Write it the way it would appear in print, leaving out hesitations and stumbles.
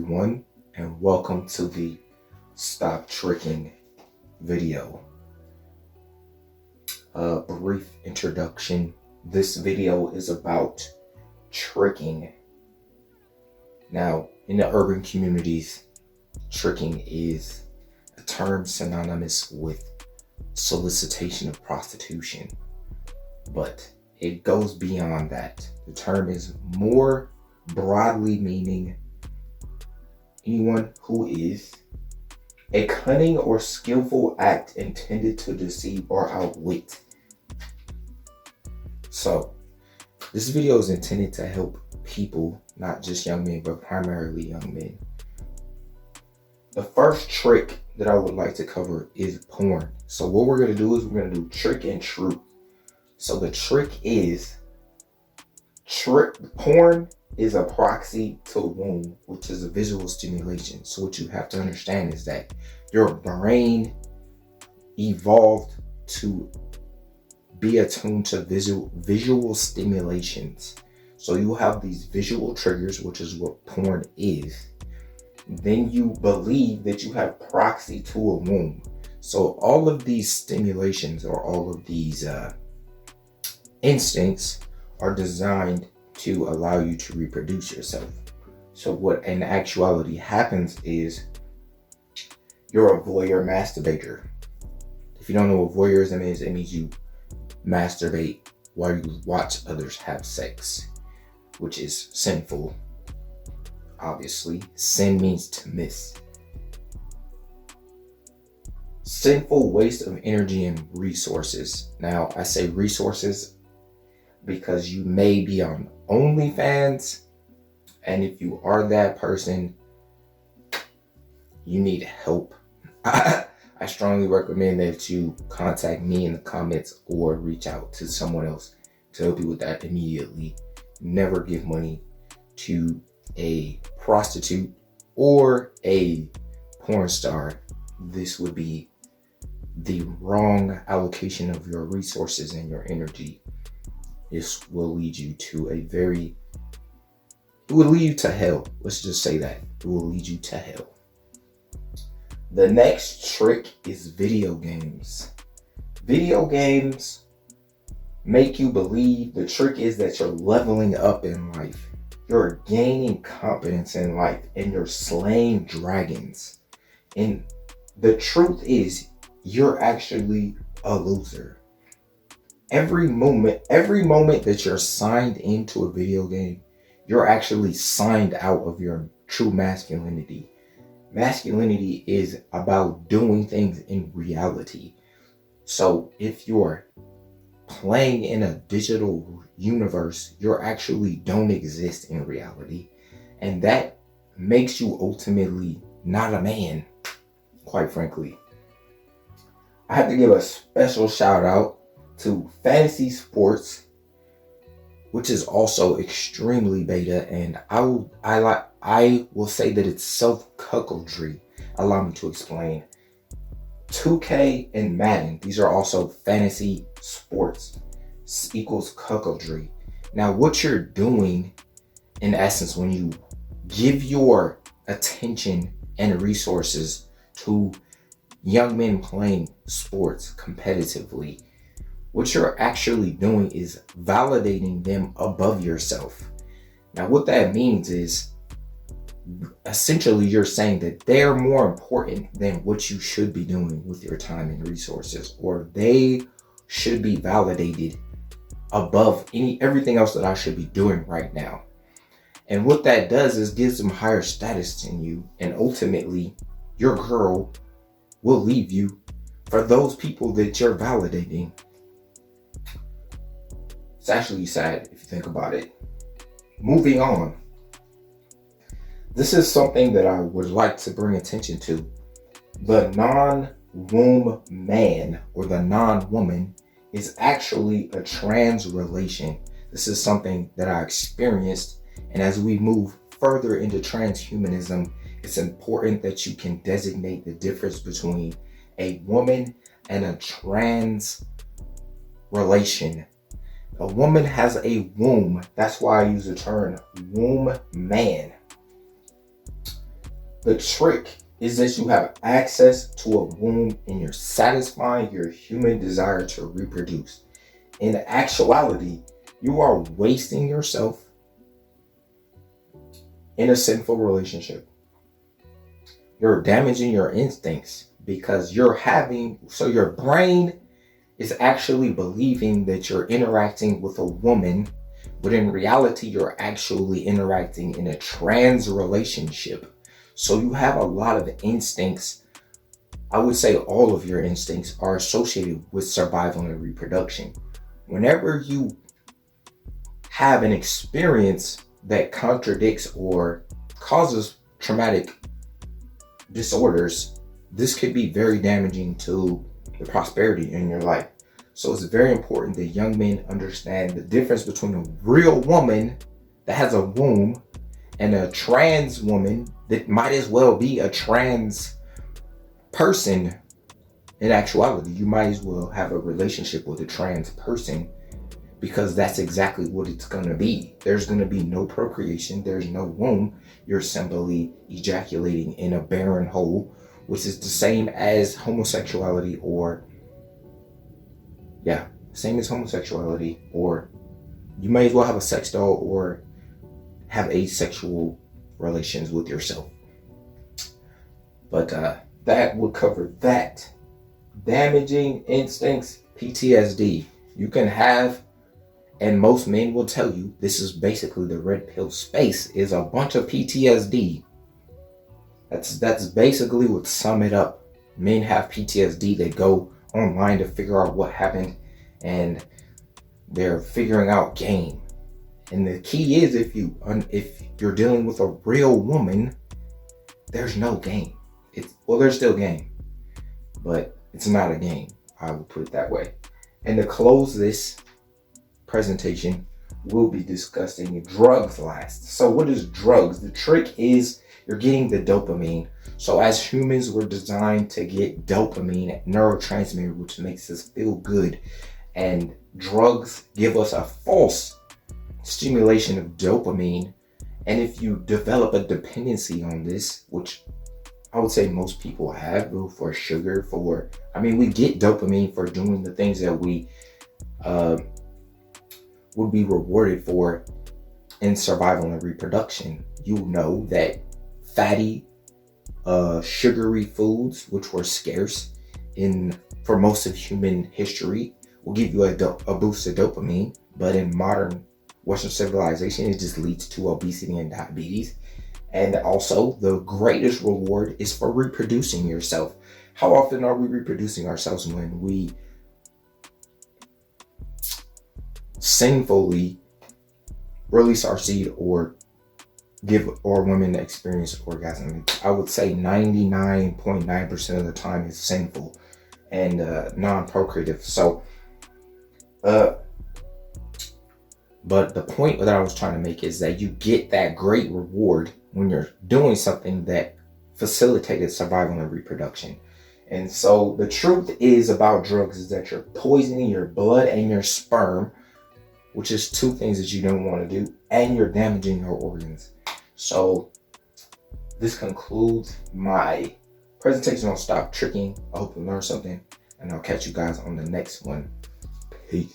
everyone, and welcome to the Stop Tricking video. A brief introduction. This video is about tricking. Now, in the urban communities, tricking is a term synonymous with solicitation of prostitution, but it goes beyond that. The term is more broadly meaning anyone who is a cunning or skillful act intended to deceive or outwit. So, this video is intended to help people, not just young men, but primarily young men. The first trick that I would like to cover is porn. So what we're going to do is we're going to do trick and truth. So the trick is porn is a proxy to womb, which is a visual stimulation. So what you have to understand is that your brain evolved to be attuned to visual stimulations. So you have these visual triggers, which is what porn is. Then you believe that you have proxy to a womb. So all of these stimulations or all of these instincts are designed to allow you to reproduce yourself. So what in actuality happens is you're a voyeur masturbator. If you don't know what voyeurism is, it means you masturbate while you watch others have sex, which is sinful. Obviously, sin means to miss. Sinful waste of energy and resources. Now, I say resources because you may be on OnlyFans, and if you are that person, you need help. I strongly recommend that you contact me in the comments or reach out to someone else to help you with that immediately. Never give money to a prostitute or a porn star. This would be the wrong allocation of your resources and your energy. This will lead you to it will lead you to hell. Let's just say that. It will lead you to hell. The next trick is video games. Video games make you believe the trick is that you're leveling up in life. You're gaining competence in life and you're slaying dragons. And the truth is, you're actually a loser. Every moment that you're signed into a video game, you're actually signed out of your true masculinity. Masculinity is about doing things in reality. So if you're playing in a digital universe, you actually don't exist in reality. And that makes you ultimately not a man, quite frankly. I have to give a special shout out to fantasy sports, which is also extremely beta, and I will say that it's self-cuckoldry. Allow me to explain. 2K and Madden, these are also fantasy sports, equals cuckoldry. Now, what you're doing, in essence, when you give your attention and resources to young men playing sports competitively, what you're actually doing is validating them above yourself. Now, what that means is essentially you're saying that they're more important than what you should be doing with your time and resources, or they should be validated above everything else that I should be doing right now. And what that does is gives them higher status than you, and ultimately your girl will leave you for those people that you're validating. It's actually sad if you think about it. Moving on. This is something that I would like to bring attention to. The non-womb man or the non-woman is actually a trans relation. This is something that I experienced, and as we move further into transhumanism, it's important that you can designate the difference between a woman and a trans relation. A woman has a womb. That's why I use the term womb man. The trick is that you have access to a womb and you're satisfying your human desire to reproduce. In actuality, you are wasting yourself in a sinful relationship. You're damaging your instincts because your brain is actually believing that you're interacting with a woman, but in reality, you're actually interacting in a trans relationship. So you have a lot of instincts. I would say all of your instincts are associated with survival and reproduction. Whenever you have an experience that contradicts or causes traumatic disorders, this could be very damaging to the prosperity in your life. So it's very important that young men understand the difference between a real woman that has a womb and a trans woman that might as well be a trans person. In actuality, you might as well have a relationship with a trans person, because that's exactly what it's going to be. There's going to be no procreation. There's no womb. You're simply ejaculating in a barren hole, which is the same as homosexuality same as homosexuality, or you may as well have a sex doll or have asexual relations with yourself. But that would cover that. Damaging instincts, PTSD. You can have, and most men will tell you, this is basically the red pill space, is a bunch of PTSD. That's basically what sum it up. Men have PTSD. They go online to figure out what happened, and they're figuring out game. And the key is, if you're dealing with a real woman, there's no game. There's still game, but it's not a game. I would put it that way. And to close this presentation, we'll be discussing drugs last. So what is drugs? The trick is you're getting the dopamine. So as humans, we're designed to get dopamine, neurotransmitter, which makes us feel good. And drugs give us a false stimulation of dopamine. And if you develop a dependency on this, which I would say most people have, for sugar, we get dopamine for doing the things that we would be rewarded for in survival and reproduction. You know that fatty, sugary foods, which were scarce for most of human history, will give you a boost of dopamine. But in modern Western civilization, it just leads to obesity and diabetes. And also, the greatest reward is for reproducing yourself. How often are we reproducing ourselves when we sinfully release our seed or give our women experience orgasm? I would say 99.9% of the time is sinful and non-procreative. So, but the point that I was trying to make is that you get that great reward when you're doing something that facilitated survival and reproduction. And so the truth is about drugs is that you're poisoning your blood and your sperm, which is two things that you don't want to do, and you're damaging your organs. So this concludes my presentation on Stop Tricking. I hope you learned something, and I'll catch you guys on the next one. Peace.